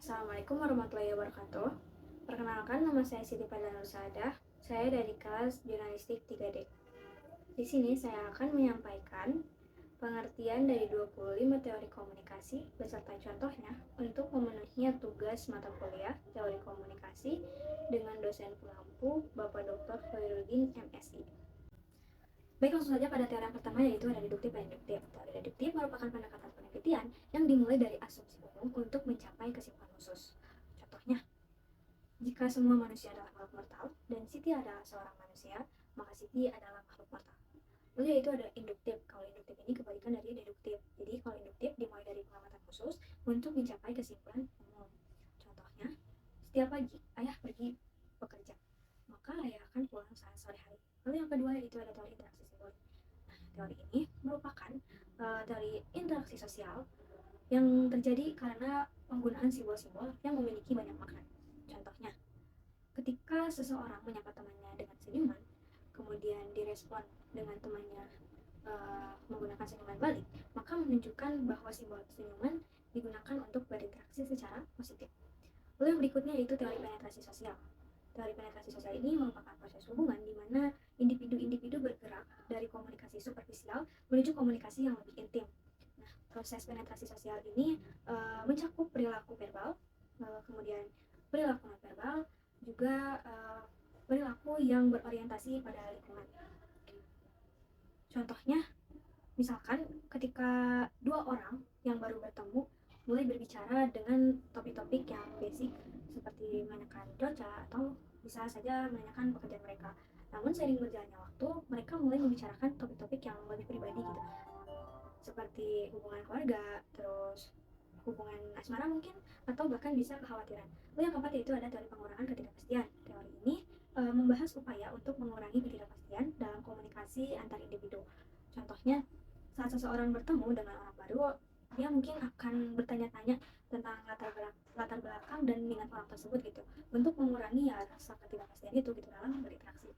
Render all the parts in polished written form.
Assalamualaikum warahmatullahi wabarakatuh. Perkenalkan, nama saya Siti Fadlan Nursadah. Saya dari kelas Jurnalistik 3D. Di sini saya akan menyampaikan pengertian dari 25 teori komunikasi beserta contohnya untuk memenuhi tugas mata kuliah teori komunikasi dengan dosen pengampu Bapak Dr. Khairuddin MSI. Baik, langsung saja pada teori yang pertama, yaitu ada deduktif dan induktif. Teori deduktif merupakan pendekatan penelitian yang dimulai dari asumsi umum untuk mencapai kesimpulan khusus. Contohnya, jika semua manusia adalah makhluk mortal dan Siti adalah seorang manusia, maka Siti adalah makhluk mortal. Lalu yaitu ada induktif. Kalau induktif ini kebalikan dari deduktif. Jadi kalau induktif dimulai dari pengamatan khusus untuk mencapai kesimpulan umum. Contohnya, setiap pagi ayah pergi bekerja, maka ayah akan pulang saat sore hari. Lalu yang kedua yaitu ada teori interaksi simbolik. Nah, teori ini merupakan teori interaksi sosial yang terjadi karena penggunaan simbol-simbol yang memiliki banyak makna. Contohnya, ketika seseorang menyapa temannya dengan senyuman, kemudian direspon dengan temannya menggunakan senyuman balik, maka menunjukkan bahwa simbol senyuman digunakan untuk berinteraksi secara positif. Lalu yang berikutnya yaitu teori penetrasi sosial. Teori penetrasi sosial ini merupakan proses hubungan di mana individu-individu bergerak dari komunikasi superficial menuju komunikasi yang lebih intim. Nah, proses penetrasi sosial ini mencakup perilaku verbal, kemudian perilaku non-verbal, juga perilaku yang berorientasi pada lingkungan. Contohnya, misalkan ketika dua orang yang baru bertemu mulai berbicara dengan topik-topik yang basic seperti menanyakan cuaca atau bisa saja menanyakan pekerjaan mereka. Namun seiring berjalannya waktu, mereka mulai membicarakan topik-topik yang lebih pribadi gitu. Seperti hubungan keluarga, terus hubungan asmara mungkin, atau bahkan bisa kekhawatiran. Lalu yang keempat yaitu ada teori pengurangan ketidakpastian. Teori ini membahas upaya untuk mengurangi ketidakpastian dalam komunikasi antar individu. Contohnya, saat seseorang bertemu dengan orang baru, dia mungkin akan bertanya-tanya tentang latar belakang dan minat orang tersebut gitu, untuk mengurangi ya rasa ketidakpastian itu gitu dalam berinteraksi.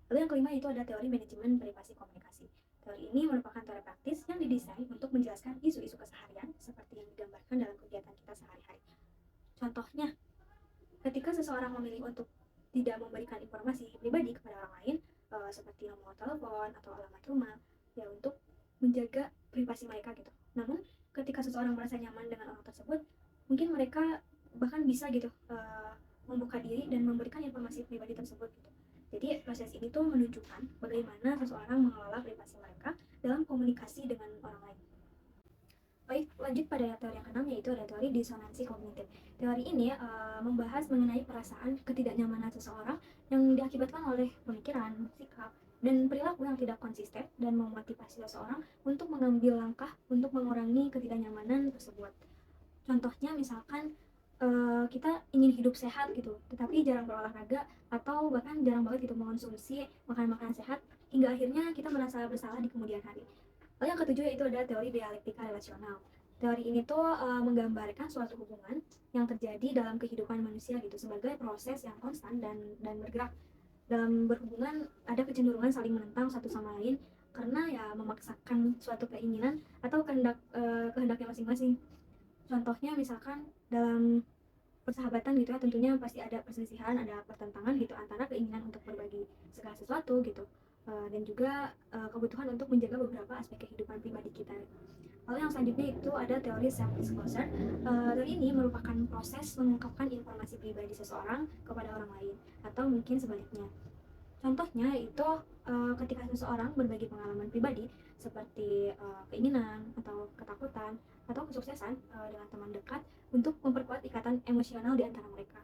Lalu yang kelima itu ada teori manajemen privasi komunikasi. Teori ini merupakan teori praktis yang didesain untuk menjelaskan isu-isu keseharian seperti yang digambarkan dalam kegiatan kita sehari-hari. Contohnya, ketika seseorang memilih untuk tidak memberikan informasi pribadi kepada orang lain, seperti nomor telepon atau alamat rumah, ya untuk menjaga privasi mereka gitu. Namun, ketika seseorang merasa nyaman dengan orang tersebut, mungkin mereka bahkan bisa gitu membuka diri dan memberikan informasi pribadi tersebut gitu. Jadi proses ini tuh menunjukkan bagaimana seseorang mengelola privasi mereka dalam komunikasi dengan orang lain. Baik, lanjut pada teori yang keenam, yaitu ada teori disonansi kognitif. Teori ini membahas mengenai perasaan ketidaknyamanan seseorang yang diakibatkan oleh pemikiran, sikap, dan perilaku yang tidak konsisten dan memotivasi seseorang untuk mengambil langkah untuk mengurangi ketidaknyamanan tersebut. Contohnya misalkan kita ingin hidup sehat gitu, tetapi jarang berolahraga atau bahkan jarang banget gitu mengonsumsi makanan-makanan sehat hingga akhirnya kita merasa bersalah di kemudian hari. Lalu yang ketujuh yaitu ada teori dialektika relasional. Teori ini tuh menggambarkan suatu hubungan yang terjadi dalam kehidupan manusia gitu sebagai proses yang konstan dan bergerak. Dalam berhubungan ada kecenderungan saling menentang satu sama lain karena ya memaksakan suatu keinginan atau kehendaknya masing-masing. Contohnya misalkan dalam persahabatan gitu ya, tentunya pasti ada perselisihan, ada pertentangan gitu antara keinginan untuk berbagi segala sesuatu gitu, dan juga kebutuhan untuk menjaga beberapa aspek kehidupan pribadi kita. Lalu yang selanjutnya itu ada teori self disclosure. Teori ini merupakan proses mengungkapkan informasi pribadi seseorang kepada orang lain atau mungkin sebaliknya. Contohnya itu ketika seseorang berbagi pengalaman pribadi seperti keinginan atau ketakutan atau kesuksesan dengan teman dekat untuk memperkuat ikatan emosional di antara mereka.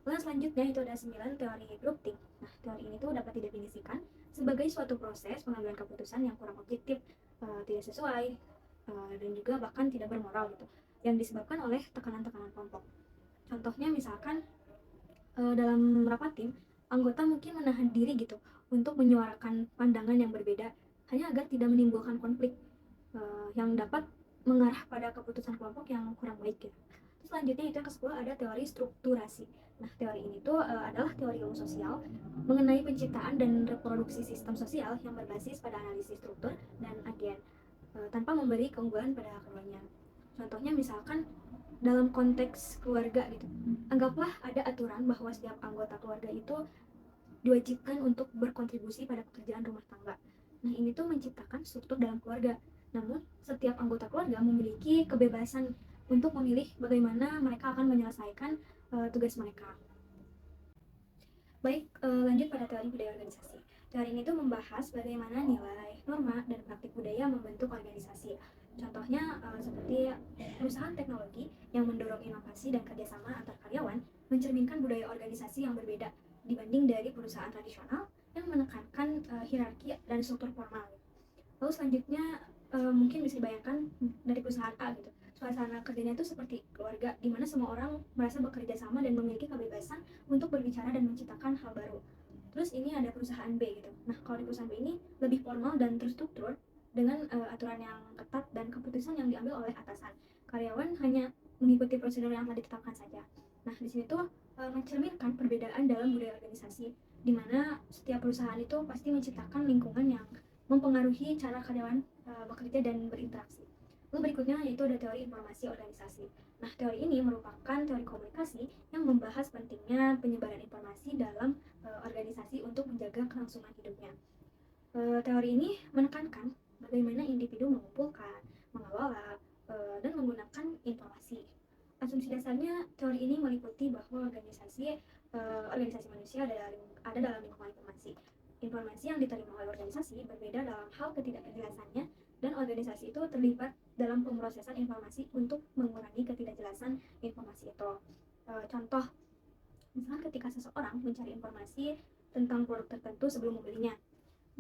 Lalu selanjutnya itu ada 9 teori groupthink. Nah, teori ini tuh dapat didefinisikan sebagai suatu proses pengambilan keputusan yang kurang objektif, tidak sesuai, dan juga bahkan tidak bermoral gitu, yang disebabkan oleh tekanan-tekanan kelompok. Contohnya misalkan dalam rapat tim, anggota mungkin menahan diri gitu untuk menyuarakan pandangan yang berbeda hanya agar tidak menimbulkan konflik yang dapat mengarah pada keputusan kelompok yang kurang baik gitu. Terus selanjutnya itu yang ke-10 ada teori strukturasi. Nah, teori ini tuh adalah teori ilmu sosial mengenai penciptaan dan reproduksi sistem sosial yang berbasis pada analisis struktur dan agen tanpa memberi keunggulan pada keduanya. Contohnya misalkan dalam konteks keluarga gitu. Anggaplah ada aturan bahwa setiap anggota keluarga itu diwajibkan untuk berkontribusi pada pekerjaan rumah tangga. Nah, ini tuh menciptakan struktur dalam keluarga. Namun, setiap anggota keluarga memiliki kebebasan untuk memilih bagaimana mereka akan menyelesaikan tugas mereka. Baik, lanjut pada teori budaya organisasi. Teori ini tuh membahas bagaimana nilai, norma, dan praktik budaya membentuk organisasi. Contohnya seperti perusahaan teknologi yang mendorong inovasi dan kerjasama antar karyawan mencerminkan budaya organisasi yang berbeda dibanding dari perusahaan tradisional yang menekankan hierarki dan struktur formal. Lalu selanjutnya mungkin bisa dibayangkan dari perusahaan A gitu. Suasana kerjanya itu seperti keluarga, di mana semua orang merasa bekerja sama dan memiliki kebebasan untuk berbicara dan menciptakan hal baru. Terus ini ada perusahaan B gitu. Nah, kalau di perusahaan B ini lebih formal dan terstruktur dengan aturan yang ketat dan keputusan yang diambil oleh atasan. Karyawan hanya mengikuti prosedur yang telah ditetapkan saja. Nah, di sini tuh mencerminkan perbedaan dalam budaya organisasi, di mana setiap perusahaan itu pasti menciptakan lingkungan yang mempengaruhi cara karyawan bekerja dan berinteraksi. Lalu berikutnya yaitu ada teori informasi organisasi. Nah, teori ini merupakan teori komunikasi yang membahas pentingnya penyebaran informasi dalam organisasi untuk menjaga kelangsungan hidupnya. Teori ini menekankan bagaimana individu mengumpulkan, mengelola, dan menggunakan informasi. Asumsi dasarnya teori ini meliputi bahwa organisasi manusia ada dalam lingkungan informasi. Informasi yang diterima oleh organisasi berbeda dalam hal ketidakjelasannya, dan organisasi itu terlibat dalam pemrosesan informasi untuk mengurangi ketidakjelasan informasi itu. Contoh, misalkan ketika seseorang mencari informasi tentang produk tertentu sebelum membelinya.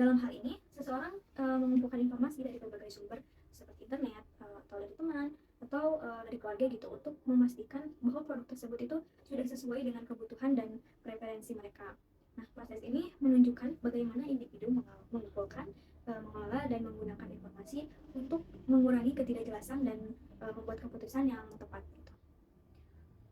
Dalam hal ini, seseorang mengumpulkan informasi dari berbagai sumber seperti internet, atau dari teman, atau dari keluarga gitu, untuk memastikan bahwa produk tersebut itu sudah sesuai dengan kebutuhan dan preferensi mereka. Nah, proses ini menunjukkan bagaimana individu mengumpulkan, mengelola, dan menggunakan informasi untuk mengurangi ketidakjelasan dan membuat keputusan yang tepat gitu.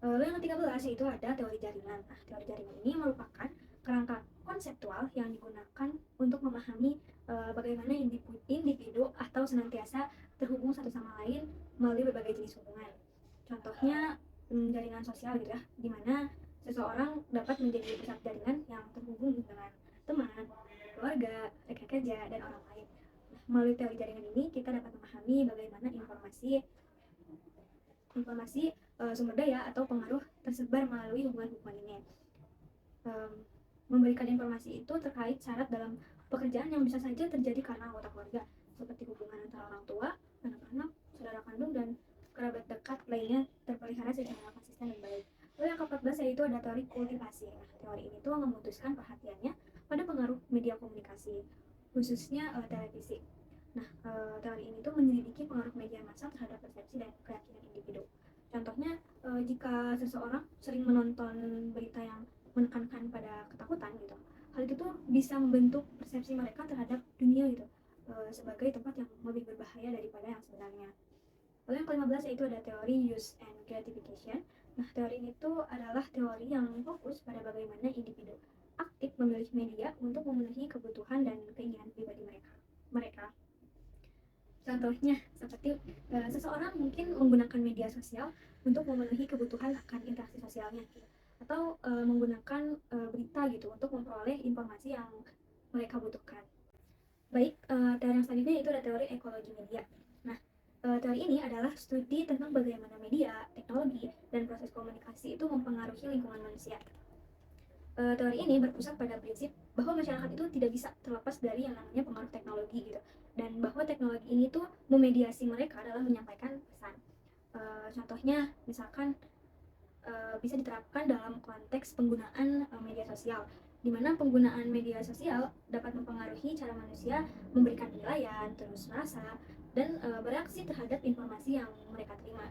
Lalu yang ke-13 yaitu ada teori jaringan. Nah, teori jaringan ini merupakan kerangka konseptual yang digunakan untuk memahami bagaimana individu atau senantiasa terhubung satu sama lain melalui berbagai jenis hubungan. Contohnya jaringan sosial gitu ya, di mana seseorang dapat menjadi pusat jaringan yang terhubung dengan teman, keluarga, rekan kerja, dan orang lain. Nah, melalui teori jaringan ini kita dapat memahami bagaimana informasi sumber daya atau pengaruh tersebar melalui hubungan-hubungan ini. Memberikan informasi itu terkait syarat dalam pekerjaan yang bisa saja terjadi karena anggota keluarga, seperti hubungan antara orang tua, anak-anak, saudara kandung, dan kerabat dekat lainnya terpelihara secara konsisten dan baik. Lalu yang ke-14 yaitu ada teori kultivasi. Nah, teori ini tuh memutuskan perhatiannya pada pengaruh media komunikasi, khususnya televisi. Nah, teori ini tuh menyelidiki pengaruh media massa terhadap persepsi dan keyakinan individu. Contohnya, jika seseorang sering menonton berita yang menekankan pada ketakutan gitu, hal itu tuh bisa membentuk persepsi mereka terhadap dunia gitu, sebagai tempat yang lebih berbahaya daripada yang sebenarnya. Lalu yang ke-15 yaitu ada teori use and gratification. Nah, teori ini tuh adalah teori yang fokus pada bagaimana individu aktif memilih media untuk memenuhi kebutuhan dan keinginan pribadi mereka. Contohnya seperti seseorang mungkin menggunakan media sosial untuk memenuhi kebutuhan akan interaksi sosialnya gitu. Atau menggunakan berita gitu untuk memperoleh informasi yang mereka butuhkan. Baik, teori yang selanjutnya itu ada teori ekologi media. Nah, teori ini adalah studi tentang bagaimana media, teknologi, dan proses komunikasi itu mempengaruhi lingkungan manusia. Teori ini berpusat pada prinsip bahwa masyarakat itu tidak bisa terlepas dari yang namanya pengaruh teknologi gitu, dan bahwa teknologi ini tuh memediasi mereka dalam menyampaikan pesan. Contohnya misalkan bisa diterapkan dalam konteks penggunaan media sosial, di mana penggunaan media sosial dapat mempengaruhi cara manusia memberikan penilaian, terus merasa, dan bereaksi terhadap informasi yang mereka terima.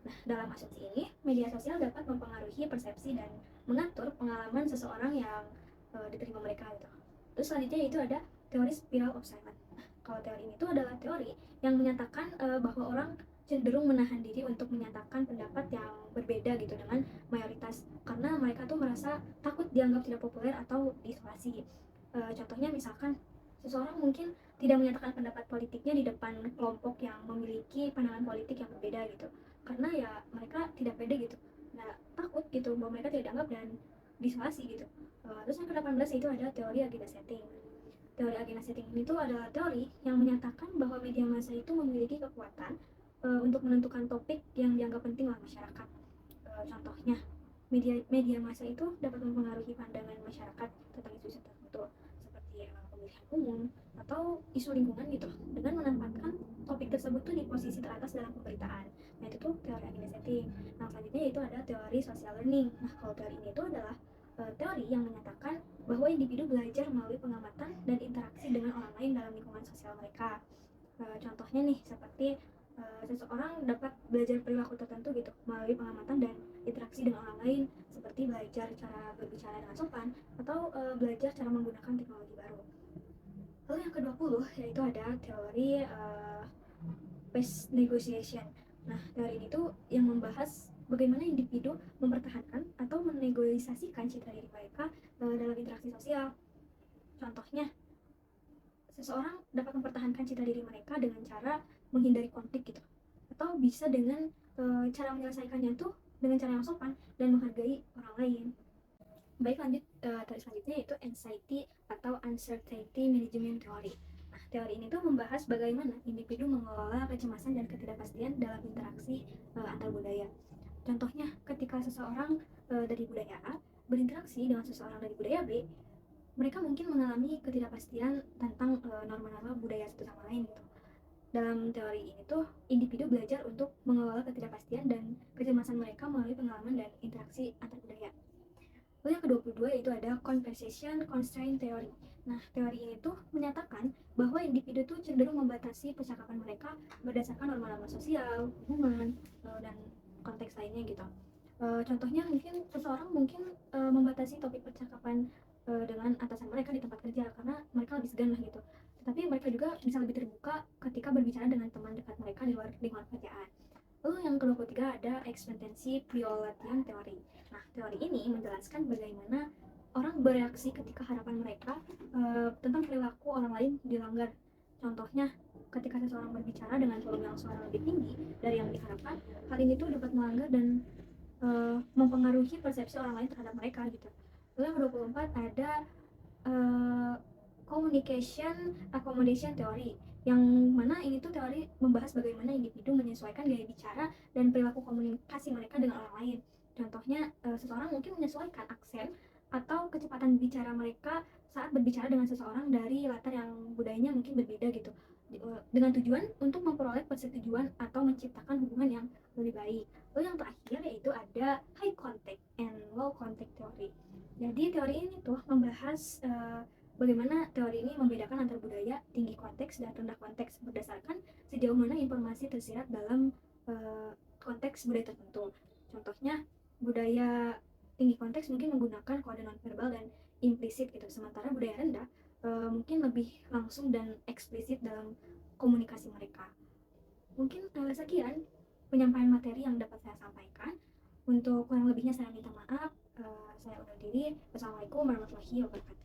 Nah, dalam asumsi ini, media sosial dapat mempengaruhi persepsi dan mengatur pengalaman seseorang yang diterima mereka gitu. Terus selanjutnya itu ada teori spiral of silence. Nah, kalau teori ini tuh adalah teori yang menyatakan bahwa orang cenderung menahan diri untuk menyatakan pendapat yang berbeda gitu dengan mayoritas, karena mereka tuh merasa takut dianggap tidak populer atau diisolasi. Contohnya misalkan seseorang mungkin tidak menyatakan pendapat politiknya di depan kelompok yang memiliki pandangan politik yang berbeda gitu, karena ya mereka tidak pede gitu, nggak takut gitu bahwa mereka tidak dianggap dan diisolasi gitu. Terus yang ke-18 itu ada teori agenda setting. Teori agenda setting ini tuh adalah teori yang menyatakan bahwa media massa itu memiliki kekuatan untuk menentukan topik yang dianggap penting oleh masyarakat. Contohnya, media massa itu dapat mempengaruhi pandangan masyarakat tentang isu-isu tertentu seperti pemilihan umum atau isu lingkungan gitu, dengan menempatkan topik tersebut tuh di posisi teratas dalam pemberitaan. Nah itu tuh teori agenda setting. Nah selanjutnya itu ada teori social learning. Nah kalau teori ini itu adalah teori yang menyatakan bahwa individu belajar melalui pengamatan dan interaksi dengan orang lain dalam lingkungan sosial mereka. Contohnya nih seperti seseorang dapat belajar perilaku tertentu gitu melalui pengamatan dan interaksi dengan orang lain, seperti belajar cara berbicara dengan sopan atau belajar cara menggunakan teknologi baru. Lalu yang ke-20 yaitu ada teori peace negotiation. Nah, teori ini tuh yang membahas bagaimana individu mempertahankan atau menegosiasikan citra diri mereka dalam interaksi sosial. Contohnya, seseorang dapat mempertahankan citra diri mereka dengan cara menghindari konflik gitu, atau bisa dengan cara menyelesaikannya tuh dengan cara yang sopan dan menghargai orang lain. Baik, lanjut teori selanjutnya yaitu anxiety atau uncertainty management theory. Nah, teori ini tuh membahas bagaimana individu mengelola kecemasan dan ketidakpastian dalam interaksi antar budaya. Contohnya, ketika seseorang dari budaya A berinteraksi dengan seseorang dari budaya B, mereka mungkin mengalami ketidakpastian tentang norma-norma budaya satu sama lain gitu. Dalam teori ini tuh individu belajar untuk mengelola ketidakpastian dan kecemasan mereka melalui pengalaman dan interaksi antar budaya. Lalu yang ke-22 yaitu ada conversation constraint theory. Nah, teori ini tuh menyatakan bahwa individu tuh cenderung membatasi percakapan mereka berdasarkan norma-norma sosial, hubungan, dan konteks lainnya gitu. Contohnya mungkin seseorang mungkin membatasi topik percakapan dengan atasan mereka di tempat kerja karena mereka lebih segan lah gitu. Tetapi mereka juga bisa lebih terbuka ketika berbicara dengan teman dekat mereka di luar lingkungan pekerjaan. Lalu yang ke-23 ada expectancy pre-latihan teori. Nah, teori ini menjelaskan bagaimana orang bereaksi ketika harapan mereka tentang perilaku orang lain dilanggar. Contohnya, ketika seseorang berbicara dengan volume yang suara lebih tinggi dari yang diharapkan, hal ini tuh dapat melanggar dan mempengaruhi persepsi orang lain terhadap mereka gitu. Lalu yang ke-24 ada communication accommodation theory, yang mana ini tuh teori membahas bagaimana individu menyesuaikan gaya bicara dan perilaku komunikasi mereka dengan orang lain. Contohnya, seseorang mungkin menyesuaikan aksen atau kecepatan bicara mereka saat berbicara dengan seseorang dari latar yang budayanya mungkin berbeda gitu, dengan tujuan untuk memperoleh persetujuan atau menciptakan hubungan yang lebih baik. Lalu yang terakhir yaitu ada high contact and low contact theory. Jadi teori ini tuh membahas bagaimana teori ini membedakan antar budaya tinggi konteks dan rendah konteks berdasarkan sejauh mana informasi tersirat dalam konteks budaya tertentu. Contohnya, budaya tinggi konteks mungkin menggunakan kode nonverbal dan implisit gitu, sementara budaya rendah mungkin lebih langsung dan eksplisit dalam komunikasi mereka. Mungkin sekian penyampaian materi yang dapat saya sampaikan. Untuk kurang lebihnya saya minta maaf. Saya undur diri. Wassalamualaikum warahmatullahi wabarakatuh.